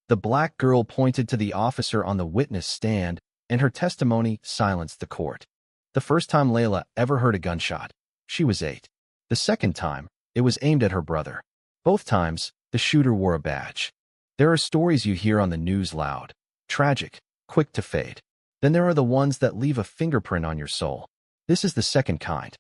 The black girl pointed to the officer on the witness stand, and her testimony silenced the court. The first time Layla ever heard a gunshot, she was 8. The second time, it was aimed at her brother. Both times, the shooter wore a badge. There are stories you hear on the news loud, tragic, quick to fade. Then there are the ones that leave a fingerprint on your soul. This is the second kind.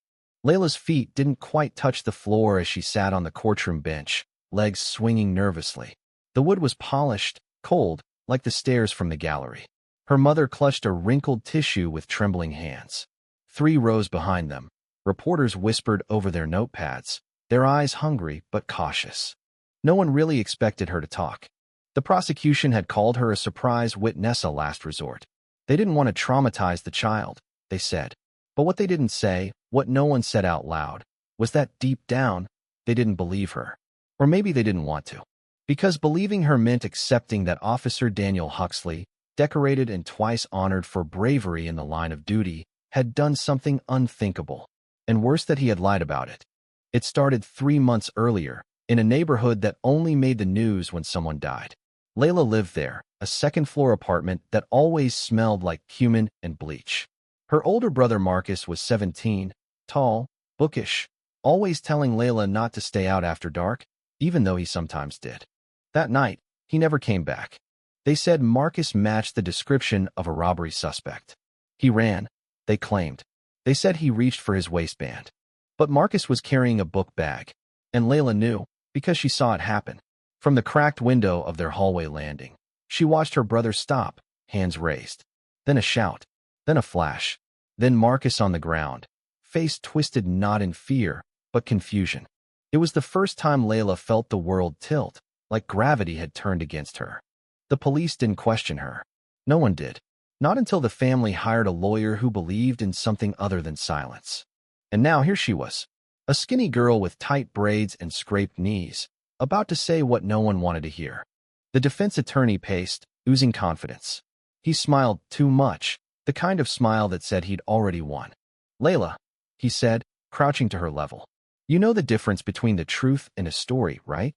Layla's feet didn't quite touch the floor as she sat on the courtroom bench, legs swinging nervously. The wood was polished, cold, like the stairs from the gallery. Her mother clutched a wrinkled tissue with trembling hands. 3 rows behind them, reporters whispered over their notepads, their eyes hungry but cautious. No one really expected her to talk. The prosecution had called her a surprise witness, a last resort. They didn't want to traumatize the child, they said. But what they didn't say, what no one said out loud, was that deep down, they didn't believe her. Or maybe they didn't want to. Because believing her meant accepting that Officer Daniel Huxley, decorated and twice honored for bravery in the line of duty, had done something unthinkable. And worse, that he had lied about it. It started 3 months earlier, in a neighborhood that only made the news when someone died. Layla lived there, a second-floor apartment that always smelled like cumin and bleach. Her older brother Marcus was 17, tall, bookish, always telling Layla not to stay out after dark, even though he sometimes did. That night, he never came back. They said Marcus matched the description of a robbery suspect. He ran, they claimed. They said he reached for his waistband. But Marcus was carrying a book bag, and Layla knew, because she saw it happen. From the cracked window of their hallway landing, she watched her brother stop, hands raised. Then a shout. Then a flash. Then Marcus on the ground, face twisted not in fear, but confusion. It was the first time Layla felt the world tilt, like gravity had turned against her. The police didn't question her. No one did. Not until the family hired a lawyer who believed in something other than silence. And now here she was, a skinny girl with tight braids and scraped knees, about to say what no one wanted to hear. The defense attorney paced, oozing confidence. He smiled too much, the kind of smile that said he'd already won. "Layla," he said, crouching to her level. "You know the difference between the truth and a story, right?"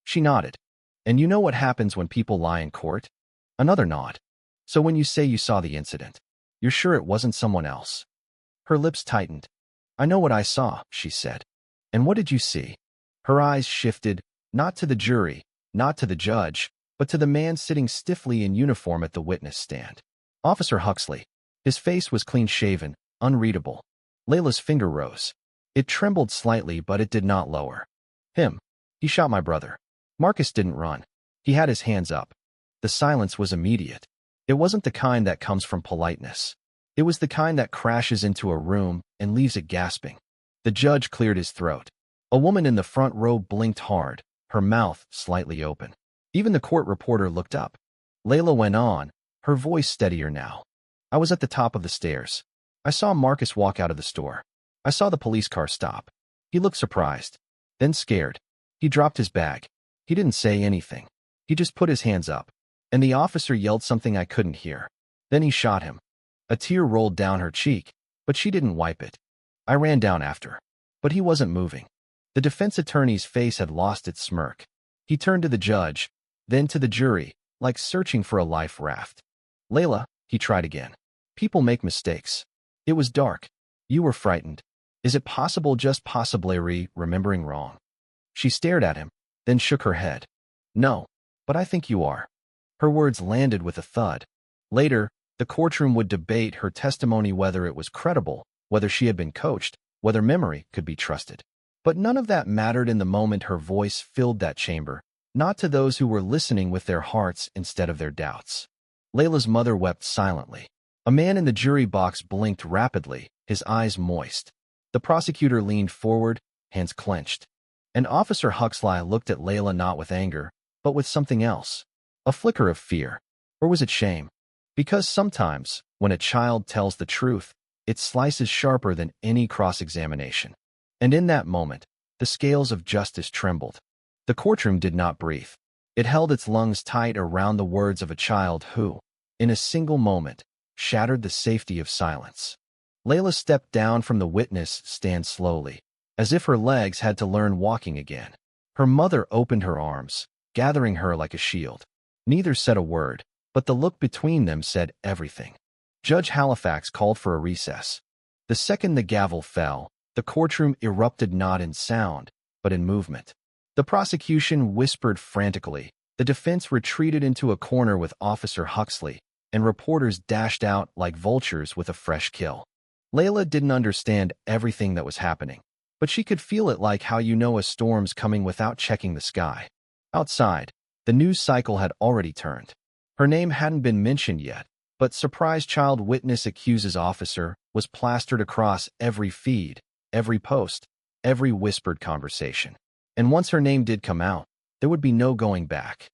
She nodded. "And you know what happens when people lie in court?" Another nod. "So when you say you saw the incident, you're sure it wasn't someone else?" Her lips tightened. "I know what I saw," she said. "And what did you see?" Her eyes shifted, not to the jury, not to the judge, but to the man sitting stiffly in uniform at the witness stand. Officer Huxley. His face was clean-shaven, unreadable. Layla's finger rose. It trembled slightly, but it did not lower. "Him. He shot my brother." Marcus didn't run. He had his hands up. The silence was immediate. It wasn't the kind that comes from politeness. It was the kind that crashes into a room and leaves it gasping. The judge cleared his throat. A woman in the front row blinked hard, her mouth slightly open. Even the court reporter looked up. Layla went on, her voice steadier now. "I was at the top of the stairs. I saw Marcus walk out of the store. I saw the police car stop. He looked surprised, then scared. He dropped his bag. He didn't say anything. He just put his hands up. And the officer yelled something I couldn't hear. Then he shot him." A tear rolled down her cheek, but she didn't wipe it. "I ran down after. But he wasn't moving." The defense attorney's face had lost its smirk. He turned to the judge, then to the jury, like searching for a life raft. "Layla," he tried again. "People make mistakes. It was dark. You were frightened. Is it possible, just possibly, remembering wrong?" She stared at him, then shook her head. "No, but I think you are." Her words landed with a thud. Later, the courtroom would debate her testimony, whether it was credible, whether she had been coached, whether memory could be trusted. But none of that mattered in the moment her voice filled that chamber, not to those who were listening with their hearts instead of their doubts. Layla's mother wept silently. A man in the jury box blinked rapidly, his eyes moist. The prosecutor leaned forward, hands clenched. And Officer Huxley looked at Layla not with anger, but with something else. A flicker of fear. Or was it shame? Because sometimes, when a child tells the truth, it slices sharper than any cross-examination. And in that moment, the scales of justice trembled. The courtroom did not breathe. It held its lungs tight around the words of a child who, in a single moment, shattered the safety of silence. Layla stepped down from the witness stand slowly, as if her legs had to learn walking again. Her mother opened her arms, gathering her like a shield. Neither said a word, but the look between them said everything. Judge Halifax called for a recess. The second the gavel fell, the courtroom erupted not in sound, but in movement. The prosecution whispered frantically. The defense retreated into a corner with Officer Huxley, and reporters dashed out like vultures with a fresh kill. Layla didn't understand everything that was happening, but she could feel it like how you know a storm's coming without checking the sky. Outside, the news cycle had already turned. Her name hadn't been mentioned yet, but surprise child witness accuses officer was plastered across every feed, every post, every whispered conversation. And once her name did come out, there would be no going back.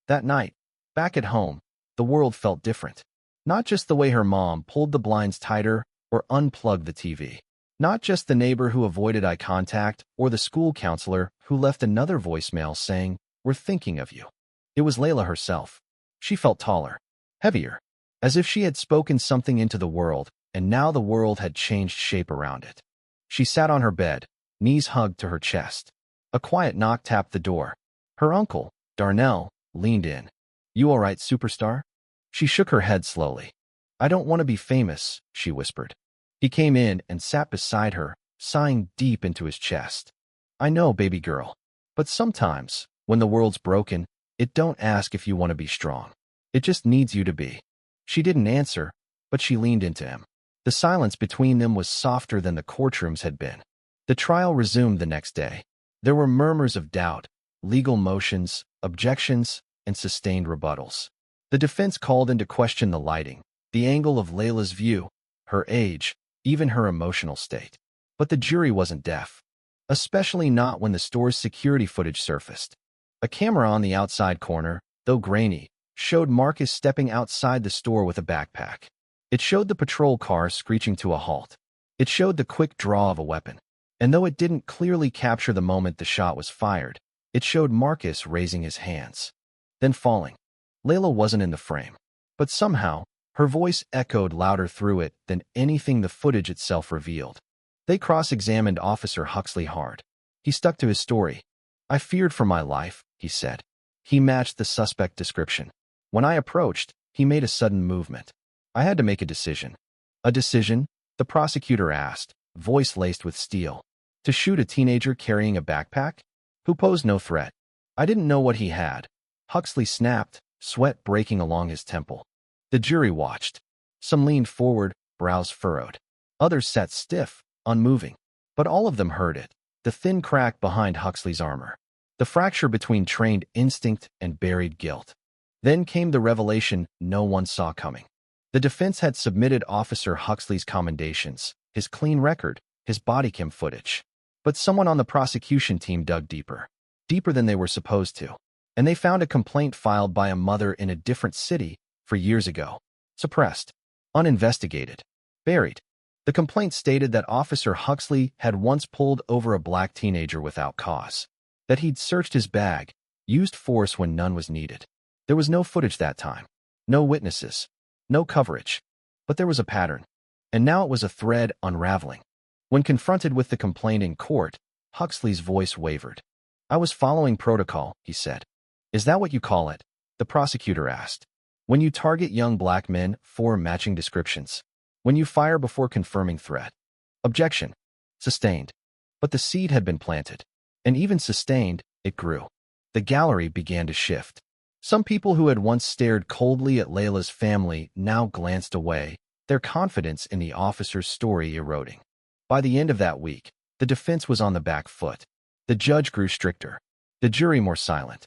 That night, back at home, the world felt different. Not just the way her mom pulled the blinds tighter or unplugged the TV. Not just the neighbor who avoided eye contact or the school counselor who left another voicemail saying, "We're thinking of you." It was Layla herself. She felt taller, heavier, as if she had spoken something into the world, and now the world had changed shape around it. She sat on her bed, knees hugged to her chest. A quiet knock tapped the door. Her uncle, Darnell, leaned in. "You all right, superstar?" She shook her head slowly. "I don't want to be famous," she whispered. He came in and sat beside her, sighing deep into his chest. "I know, baby girl. But sometimes, when the world's broken, it don't ask if you want to be strong. It just needs you to be." She didn't answer, but she leaned into him. The silence between them was softer than the courtrooms had been. The trial resumed the next day. There were murmurs of doubt, legal motions, objections, and sustained rebuttals. The defense called into question the lighting, the angle of Layla's view, her age, even her emotional state. But the jury wasn't deaf, especially not when the store's security footage surfaced. A camera on the outside corner, though grainy, showed Marcus stepping outside the store with a backpack. It showed the patrol car screeching to a halt. It showed the quick draw of a weapon. And though it didn't clearly capture the moment the shot was fired, it showed Marcus raising his hands, then falling. Layla wasn't in the frame, but somehow, her voice echoed louder through it than anything the footage itself revealed. They cross-examined Officer Huxley hard. He stuck to his story. "I feared for my life," he said. He matched the suspect description. "When I approached, he made a sudden movement. I had to make a decision." "A decision?" the prosecutor asked, voice laced with steel. "To shoot a teenager carrying a backpack? Who posed no threat. I didn't know what he had." Huxley snapped, sweat breaking along his temple. The jury watched. Some leaned forward, brows furrowed. Others sat stiff, unmoving. But all of them heard it, the thin crack behind Huxley's armor. The fracture between trained instinct and buried guilt. Then came the revelation no one saw coming. The defense had submitted Officer Huxley's commendations, his clean record, his body cam footage. But someone on the prosecution team dug deeper. Deeper than they were supposed to. And they found a complaint filed by a mother in a different city for years ago. Suppressed. Uninvestigated. Buried. The complaint stated that Officer Huxley had once pulled over a black teenager without cause. That he'd searched his bag, used force when none was needed. There was no footage that time. No witnesses. No coverage. But there was a pattern. And now it was a thread unraveling. When confronted with the complaint in court, Huxley's voice wavered. "I was following protocol," he said. "Is that what you call it?" the prosecutor asked. "When you target young black men for matching descriptions. When you fire before confirming threat." Objection. Sustained. But the seed had been planted. And even sustained, it grew. The gallery began to shift. Some people who had once stared coldly at Layla's family now glanced away, their confidence in the officer's story eroding. By the end of that week, the defense was on the back foot. The judge grew stricter. The jury more silent.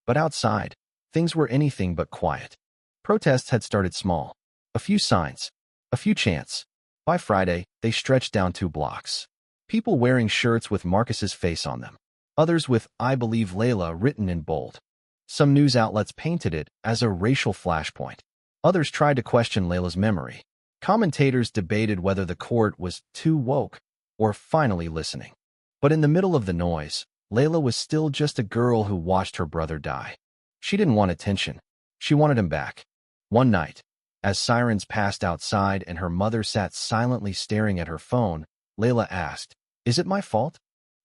But outside, things were anything but quiet. Protests had started small. A few signs. A few chants. By Friday, they stretched down 2 blocks. People wearing shirts with Marcus's face on them. Others with "I believe Layla" written in bold. Some news outlets painted it as a racial flashpoint. Others tried to question Layla's memory. Commentators debated whether the court was too woke or finally listening. But in the middle of the noise, Layla was still just a girl who watched her brother die. She didn't want attention. She wanted him back. One night, as sirens passed outside and her mother sat silently staring at her phone, Layla asked, "Is it my fault?"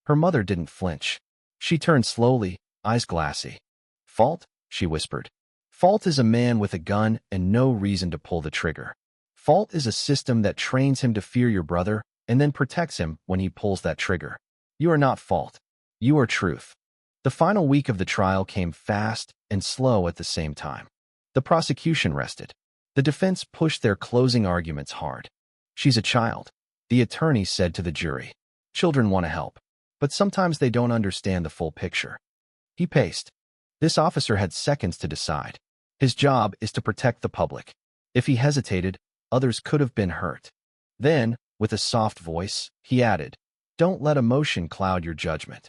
Her mother didn't flinch. She turned slowly, eyes glassy. "Fault?" she whispered. Fault is a man with a gun and no reason to pull the trigger. Fault is a system that trains him to fear your brother and then protects him when he pulls that trigger. You are not fault. You are truth. The final week of the trial came fast and slow at the same time. The prosecution rested. The defense pushed their closing arguments hard. She's a child, the attorney said to the jury. Children want to help, but sometimes they don't understand the full picture. He paced. This officer had seconds to decide. His job is to protect the public. If he hesitated, others could have been hurt. Then, with a soft voice, he added, "Don't let emotion cloud your judgment."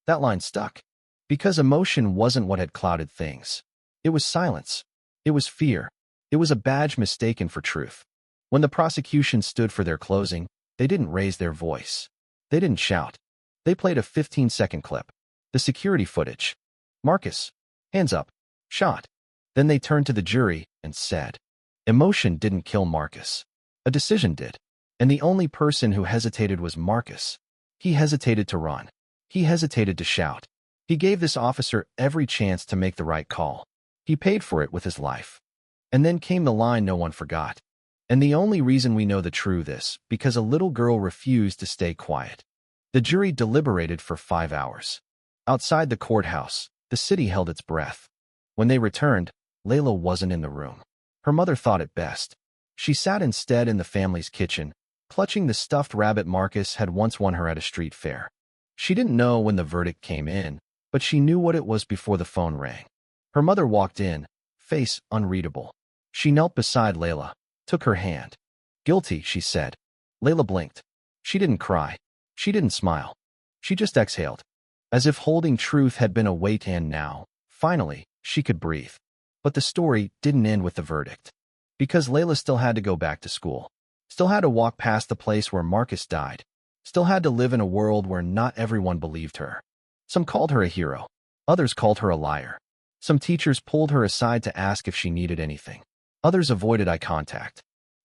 That line stuck. Because emotion wasn't what had clouded things. It was silence. It was fear. It was a badge mistaken for truth. When the prosecution stood for their closing, they didn't raise their voice. They didn't shout. They played a 15-second clip. The security footage. Marcus, hands up, shot. Then they turned to the jury and said, emotion didn't kill Marcus. A decision did. And the only person who hesitated was Marcus. He hesitated to run. He hesitated to shout. He gave this officer every chance to make the right call. He paid for it with his life. And then came the line no one forgot. And the only reason we know the truth is because a little girl refused to stay quiet. The jury deliberated for 5 hours. Outside the courthouse, the city held its breath. When they returned, Layla wasn't in the room. Her mother thought it best. She sat instead in the family's kitchen, clutching the stuffed rabbit Marcus had once won her at a street fair. She didn't know when the verdict came in, but she knew what it was before the phone rang. Her mother walked in, face unreadable. She knelt beside Layla, took her hand. Guilty, she said. Layla blinked. She didn't cry. She didn't smile. She just exhaled, as if holding truth had been a weight, and now, finally, she could breathe. But the story didn't end with the verdict. Because Layla still had to go back to school. Still had to walk past the place where Marcus died. Still had to live in a world where not everyone believed her. Some called her a hero. Others called her a liar. Some teachers pulled her aside to ask if she needed anything. Others avoided eye contact.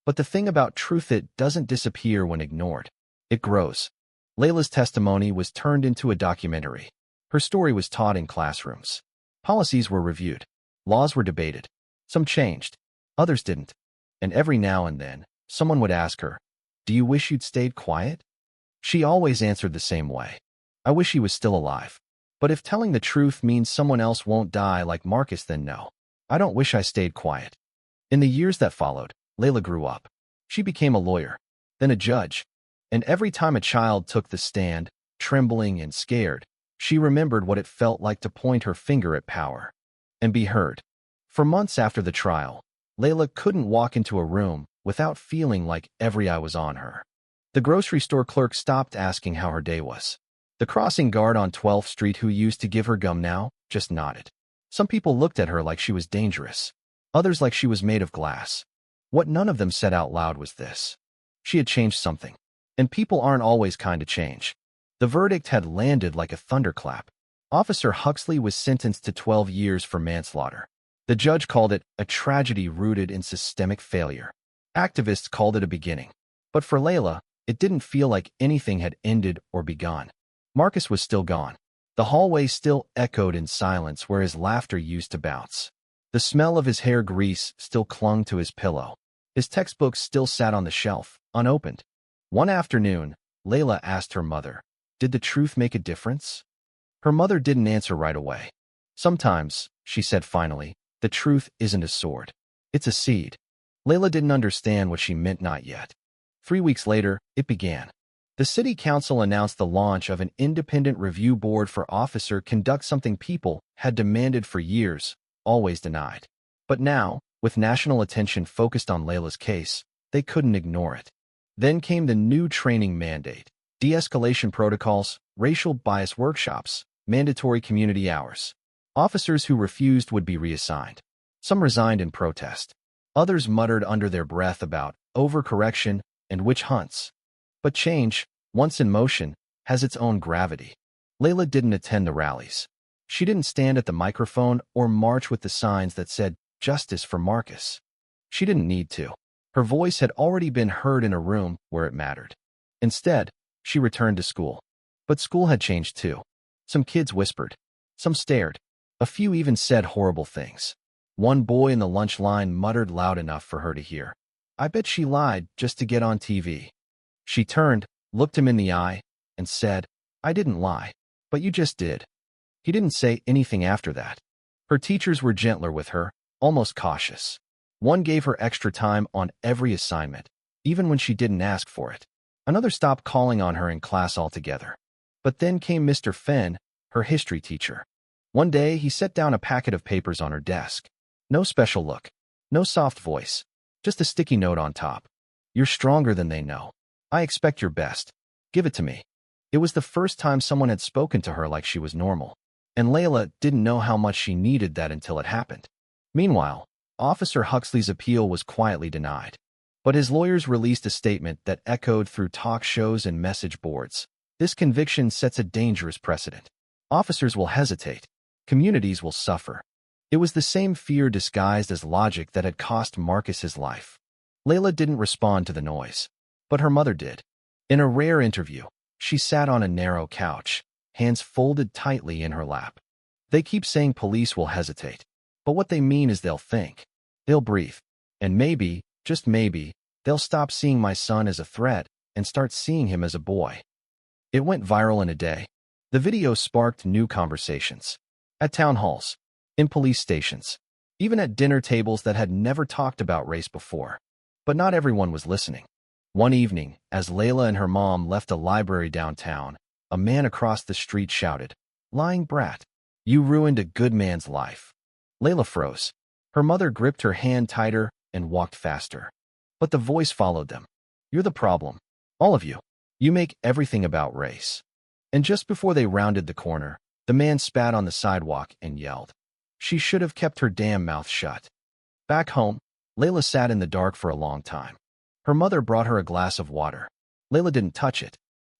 But the thing about truth, it doesn't disappear when ignored. It grows. Layla's testimony was turned into a documentary. Her story was taught in classrooms. Policies were reviewed. Laws were debated. Some changed. Others didn't. And every now and then, someone would ask her, "Do you wish you'd stayed quiet?" She always answered the same way. "I wish he was still alive. But if telling the truth means someone else won't die like Marcus, then no. I don't wish I stayed quiet." In the years that followed, Layla grew up. She became a lawyer, then a judge. And every time a child took the stand, trembling and scared, she remembered what it felt like to point her finger at power and be heard. For months after the trial, Layla couldn't walk into a room without feeling like every eye was on her. The grocery store clerk stopped asking how her day was. The crossing guard on 12th Street who used to give her gum now just nodded. Some people looked at her like she was dangerous, others like she was made of glass. What none of them said out loud was this: she had changed something. And people aren't always kind to change. The verdict had landed like a thunderclap. Officer Huxley was sentenced to 12 years for manslaughter. The judge called it a tragedy rooted in systemic failure. Activists called it a beginning. But for Layla, it didn't feel like anything had ended or begun. Marcus was still gone. The hallway still echoed in silence where his laughter used to bounce. The smell of his hair grease still clung to his pillow. His textbooks still sat on the shelf, unopened. One afternoon, Layla asked her mother, "Did the truth make a difference?" Her mother didn't answer right away. "Sometimes," she said finally, "the truth isn't a sword. It's a seed." Layla didn't understand what she meant, not yet. 3 weeks later, it began. The city council announced the launch of an independent review board for officer conduct, something people had demanded for years, always denied. But now, with national attention focused on Layla's case, they couldn't ignore it. Then came the new training mandate, de-escalation protocols, racial bias workshops, mandatory community hours. Officers who refused would be reassigned. Some resigned in protest. Others muttered under their breath about overcorrection and witch hunts. But change, once in motion, has its own gravity. Layla didn't attend the rallies. She didn't stand at the microphone or march with the signs that said, "Justice for Marcus." She didn't need to. Her voice had already been heard in a room where it mattered. Instead, she returned to school. But school had changed too. Some kids whispered. Some stared. A few even said horrible things. One boy in the lunch line muttered loud enough for her to hear. "I bet she lied just to get on TV." She turned, looked him in the eye, and said, "I didn't lie, but you just did." He didn't say anything after that. Her teachers were gentler with her, almost cautious. One gave her extra time on every assignment, even when she didn't ask for it. Another stopped calling on her in class altogether. But then came Mr. Fenn, her history teacher. One day, he set down a packet of papers on her desk. No special look, no soft voice, just a sticky note on top. "You're stronger than they know. I expect your best. Give it to me." It was the first time someone had spoken to her like she was normal, and Layla didn't know how much she needed that until it happened. Meanwhile, Officer Huxley's appeal was quietly denied. But his lawyers released a statement that echoed through talk shows and message boards. This conviction sets a dangerous precedent. Officers will hesitate. Communities will suffer. It was the same fear disguised as logic that had cost Marcus his life. Layla didn't respond to the noise, but her mother did. In a rare interview, she sat on a narrow couch, hands folded tightly in her lap. "They keep saying police will hesitate, but what they mean is they'll think. They'll breathe. And maybe, just maybe, they'll stop seeing my son as a threat and start seeing him as a boy." It went viral in a day. The video sparked new conversations. At town halls, in police stations, even at dinner tables that had never talked about race before. But not everyone was listening. One evening, as Layla and her mom left a library downtown, a man across the street shouted, "Lying brat, you ruined a good man's life." Layla froze. Her mother gripped her hand tighter and walked faster. But the voice followed them. "You're the problem. All of you. You make everything about race." And just before they rounded the corner, the man spat on the sidewalk and yelled, "She should have kept her damn mouth shut." Back home, Layla sat in the dark for a long time. Her mother brought her a glass of water. Layla didn't touch it.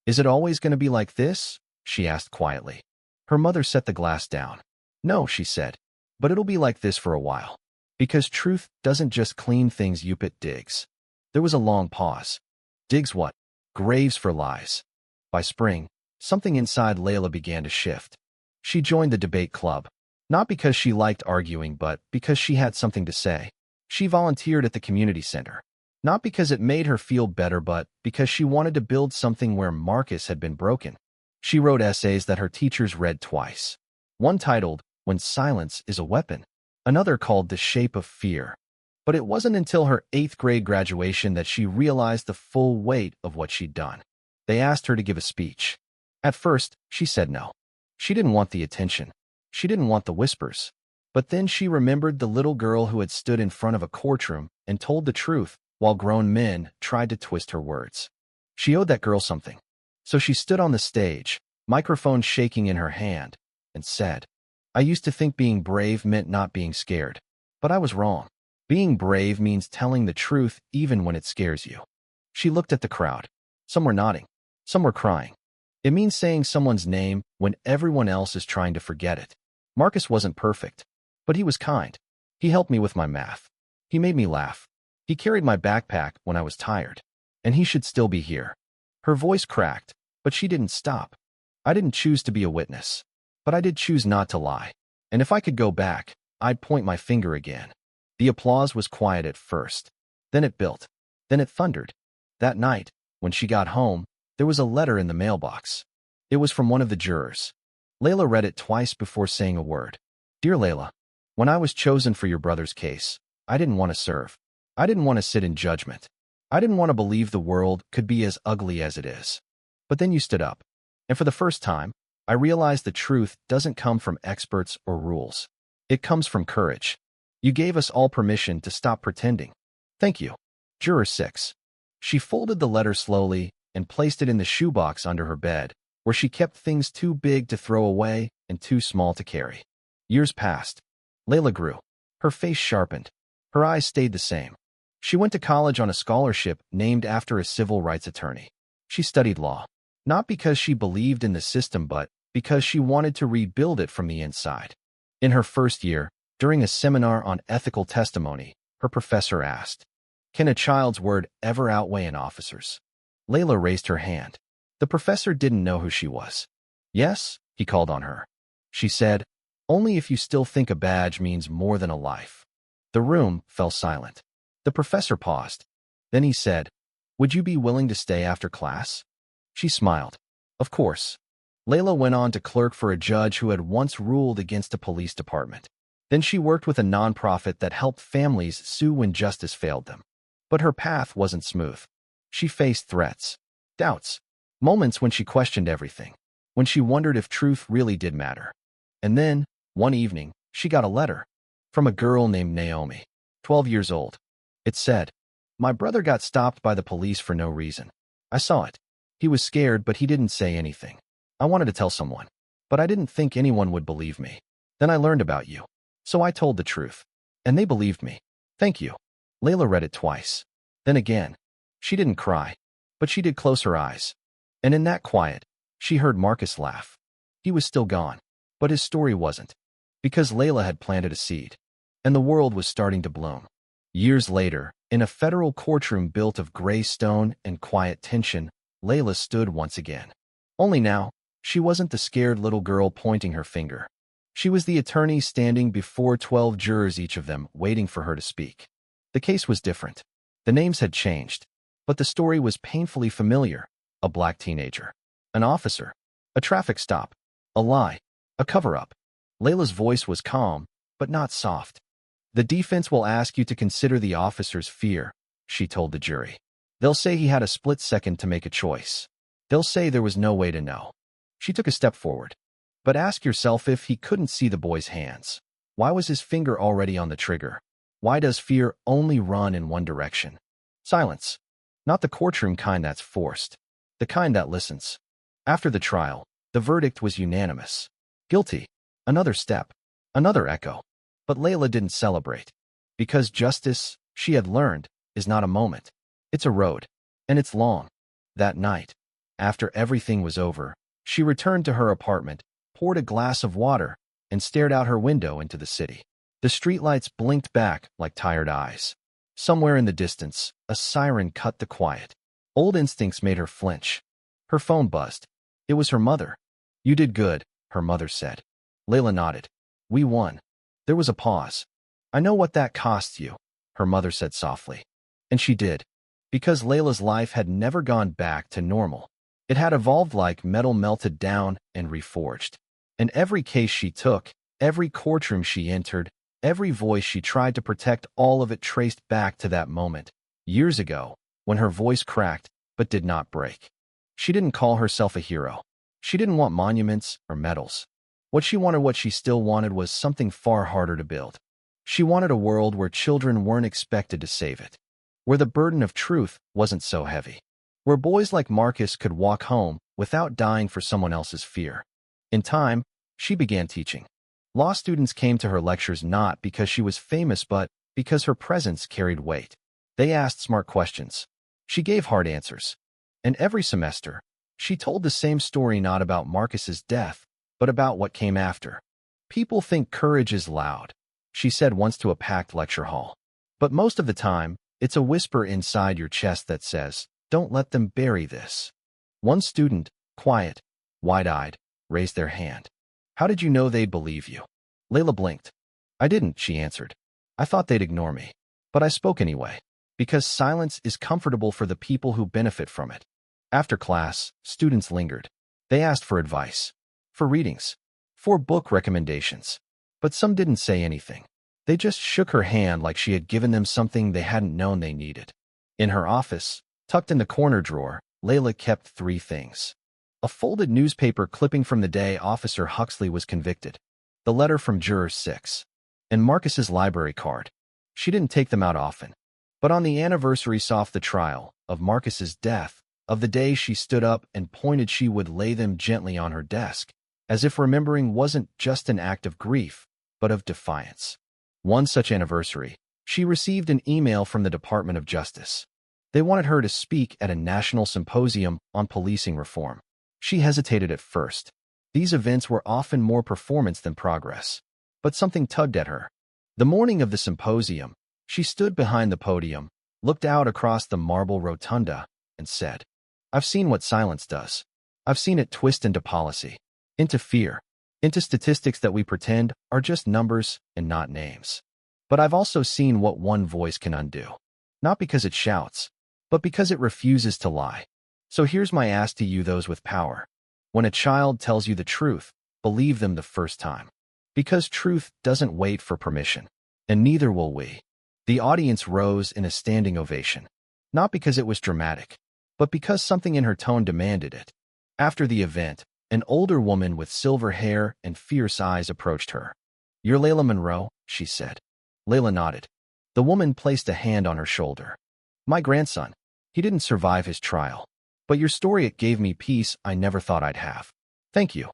"Is it always going to be like this?" she asked quietly. Her mother set the glass down. "No," she said, "but it'll be like this for a while. Because truth doesn't just clean things up, it digs." There was a long pause. Digs what? Graves for lies. By spring, something inside Layla began to shift. She joined the debate club, not because she liked arguing, but because she had something to say. She volunteered at the community center, not because it made her feel better, but because she wanted to build something where Marcus had been broken. She wrote essays that her teachers read twice. One titled, "When Silence is a Weapon," another called "The Shape of Fear." But it wasn't until her 8th grade graduation that she realized the full weight of what she'd done. They asked her to give a speech. At first, she said no. She didn't want the attention. She didn't want the whispers. But then she remembered the little girl who had stood in front of a courtroom and told the truth while grown men tried to twist her words. She owed that girl something. So she stood on the stage, microphone shaking in her hand, and said, "I used to think being brave meant not being scared. But I was wrong. Being brave means telling the truth even when it scares you." She looked at the crowd. Some were nodding. Some were crying. It means saying someone's name when everyone else is trying to forget it. Marcus wasn't perfect, but he was kind. He helped me with my math. He made me laugh. He carried my backpack when I was tired. And he should still be here. Her voice cracked, but she didn't stop. "I didn't choose to be a witness, but I did choose not to lie. And if I could go back, I'd point my finger again." The applause was quiet at first. Then it built. Then it thundered. That night, when she got home, there was a letter in the mailbox. It was from one of the jurors. Layla read it twice before saying a word. "Dear Layla, when I was chosen for your brother's case, I didn't want to serve. I didn't want to sit in judgment. I didn't want to believe the world could be as ugly as it is. But then you stood up. And for the first time, I realized the truth doesn't come from experts or rules. It comes from courage. You gave us all permission to stop pretending. Thank you." Juror 6. She folded the letter slowly and placed it in the shoebox under her bed, where she kept things too big to throw away and too small to carry. Years passed. Layla grew. Her face sharpened. Her eyes stayed the same. She went to college on a scholarship named after a civil rights attorney. She studied law, not because she believed in the system, but because she wanted to rebuild it from the inside. In her first year, during a seminar on ethical testimony, her professor asked, "Can a child's word ever outweigh an officer's?" Layla raised her hand. The professor didn't know who she was. "Yes," he called on her. She said, "Only if you still think a badge means more than a life." The room fell silent. The professor paused. Then he said, "Would you be willing to stay after class?" She smiled. Of course. Layla went on to clerk for a judge who had once ruled against a police department. Then she worked with a nonprofit that helped families sue when justice failed them. But her path wasn't smooth. She faced threats, doubts, moments when she questioned everything, when she wondered if truth really did matter. And then, one evening, she got a letter from a girl named Naomi, 12 years old. It said, "My brother got stopped by the police for no reason. I saw it. He was scared, but he didn't say anything. I wanted to tell someone, but I didn't think anyone would believe me. Then I learned about you. So I told the truth. And they believed me. Thank you." Layla read it twice. Then again. She didn't cry, but she did close her eyes. And in that quiet, she heard Marcus laugh. He was still gone, but his story wasn't. Because Layla had planted a seed, and the world was starting to bloom. Years later, in a federal courtroom built of gray stone and quiet tension, Layla stood once again. Only now, she wasn't the scared little girl pointing her finger. She was the attorney standing before 12 jurors, each of them waiting for her to speak. The case was different. The names had changed, but the story was painfully familiar. A black teenager, an officer, a traffic stop, a lie, a cover-up. Layla's voice was calm, but not soft. "The defense will ask you to consider the officer's fear," she told the jury. "They'll say he had a split second to make a choice. They'll say there was no way to know." She took a step forward. "But ask yourself, if he couldn't see the boy's hands, why was his finger already on the trigger? Why does fear only run in one direction?" Silence. Not the courtroom kind that's forced. The kind that listens. After the trial, the verdict was unanimous. Guilty. Another step. Another echo. But Layla didn't celebrate. Because justice, she had learned, is not a moment. It's a road. And it's long. That night, after everything was over, she returned to her apartment, poured a glass of water, and stared out her window into the city. The streetlights blinked back like tired eyes. Somewhere in the distance, a siren cut the quiet. Old instincts made her flinch. Her phone buzzed. It was her mother. "You did good," her mother said. Layla nodded. "We won." There was a pause. "I know what that cost you," her mother said softly. And she did. Because Layla's life had never gone back to normal. It had evolved like metal melted down and reforged. And every case she took, every courtroom she entered, every voice she tried to protect, all of it traced back to that moment, years ago, when her voice cracked but did not break. She didn't call herself a hero. She didn't want monuments or medals. What she still wanted, was something far harder to build. She wanted a world where children weren't expected to save it. Where the burden of truth wasn't so heavy. Where boys like Marcus could walk home without dying for someone else's fear. In time, she began teaching. Law students came to her lectures not because she was famous, but because her presence carried weight. They asked smart questions. She gave hard answers. And every semester, she told the same story, not about Marcus's death, but about what came after. "People think courage is loud," she said once to a packed lecture hall. "But most of the time, it's a whisper inside your chest that says, 'Don't let them bury this.'" One student, quiet, wide-eyed, raised their hand. "How did you know they'd believe you?" Layla blinked. "I didn't," she answered. "I thought they'd ignore me. But I spoke anyway. Because silence is comfortable for the people who benefit from it." After class, students lingered. They asked for advice. For readings. For book recommendations. But some didn't say anything. They just shook her hand like she had given them something they hadn't known they needed. In her office, tucked in the corner drawer, Layla kept 3 things. A folded newspaper clipping from the day Officer Huxley was convicted. The letter from Juror 6. And Marcus's library card. She didn't take them out often. But on the anniversary of the trial, of Marcus's death, of the day she stood up and pointed, she would lay them gently on her desk, as if remembering wasn't just an act of grief, but of defiance. One such anniversary, she received an email from the Department of Justice. They wanted her to speak at a national symposium on policing reform. She hesitated at first. These events were often more performance than progress. But something tugged at her. The morning of the symposium, she stood behind the podium, looked out across the marble rotunda, and said, "I've seen what silence does. I've seen it twist into policy, into fear, into statistics that we pretend are just numbers and not names. But I've also seen what one voice can undo. Not because it shouts, but because it refuses to lie. So here's my ask to you, those with power. When a child tells you the truth, believe them the first time. Because truth doesn't wait for permission. And neither will we. The audience rose in a standing ovation. Not because it was dramatic, but because something in her tone demanded it. After the event, an older woman with silver hair and fierce eyes approached her. "You're Layla Monroe," she said. Layla nodded. The woman placed a hand on her shoulder. "My grandson. He didn't survive his trial. But your story, it gave me peace I never thought I'd have. Thank you."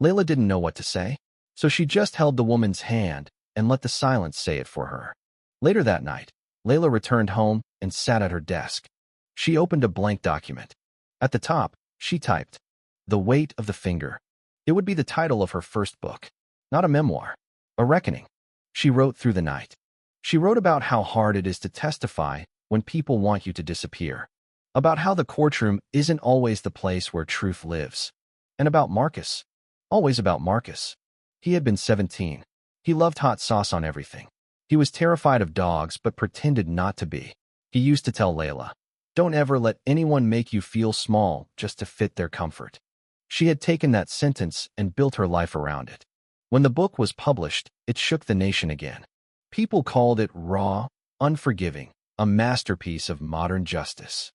Layla didn't know what to say, so she just held the woman's hand and let the silence say it for her. Later that night, Layla returned home and sat at her desk. She opened a blank document. At the top, she typed, "The Weight of the Finger." It would be the title of her first book. Not a memoir. A reckoning. She wrote through the night. She wrote about how hard it is to testify when people want you to disappear. About how the courtroom isn't always the place where truth lives. And about Marcus. Always about Marcus. He had been 17. He loved hot sauce on everything. He was terrified of dogs but pretended not to be. He used to tell Layla, "Don't ever let anyone make you feel small just to fit their comfort." She had taken that sentence and built her life around it. When the book was published, it shook the nation again. People called it raw, unforgiving, a masterpiece of modern justice.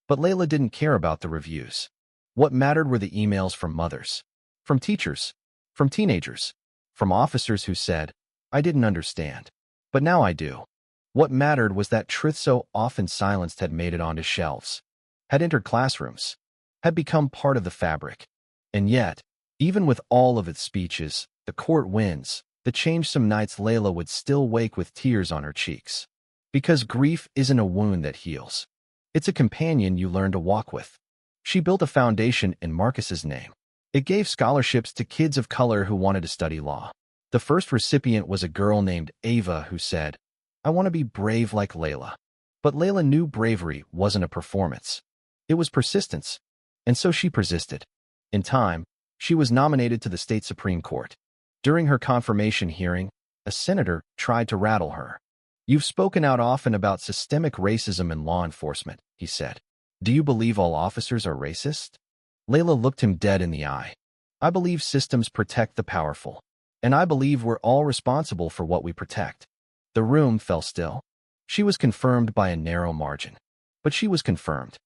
But Layla didn't care about the reviews. What mattered were the emails from mothers, from teachers, from teenagers, from officers who said, "I didn't understand, but now I do." What mattered was that truth so often silenced had made it onto shelves, had entered classrooms, had become part of the fabric. And yet, even with all of its speeches, the court wins, the change some nights Layla would still wake with tears on her cheeks. Because grief isn't a wound that heals. It's a companion you learn to walk with. She built a foundation in Marcus's name. It gave scholarships to kids of color who wanted to study law. The first recipient was a girl named Ava who said, "I want to be brave like Layla." But Layla knew bravery wasn't a performance. It was persistence. And so she persisted. In time, she was nominated to the state Supreme Court. During her confirmation hearing, a senator tried to rattle her. "You've spoken out often about systemic racism in law enforcement," he said. "Do you believe all officers are racist?" Layla looked him dead in the eye. "I believe systems protect the powerful. And I believe we're all responsible for what we protect." The room fell still. She was confirmed by a narrow margin. But she was confirmed.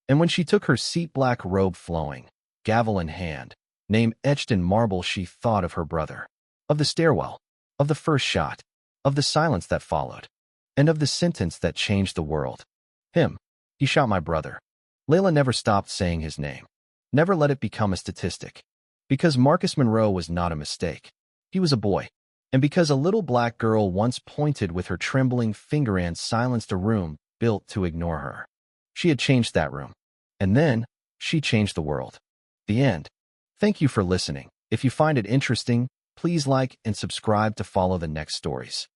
And when she took her seat, black robe flowing, gavel in hand, name etched in marble, she thought of her brother. Of the stairwell. Of the first shot. Of the silence that followed. And of the sentence that changed the world. "Him. He shot my brother." Layla never stopped saying his name. Never let it become a statistic. Because Marcus Monroe was not a mistake. He was a boy. And because a little black girl once pointed with her trembling finger and silenced a room built to ignore her. She had changed that room. And then, she changed the world. The end. Thank you for listening. If you find it interesting, please like and subscribe to follow the next stories.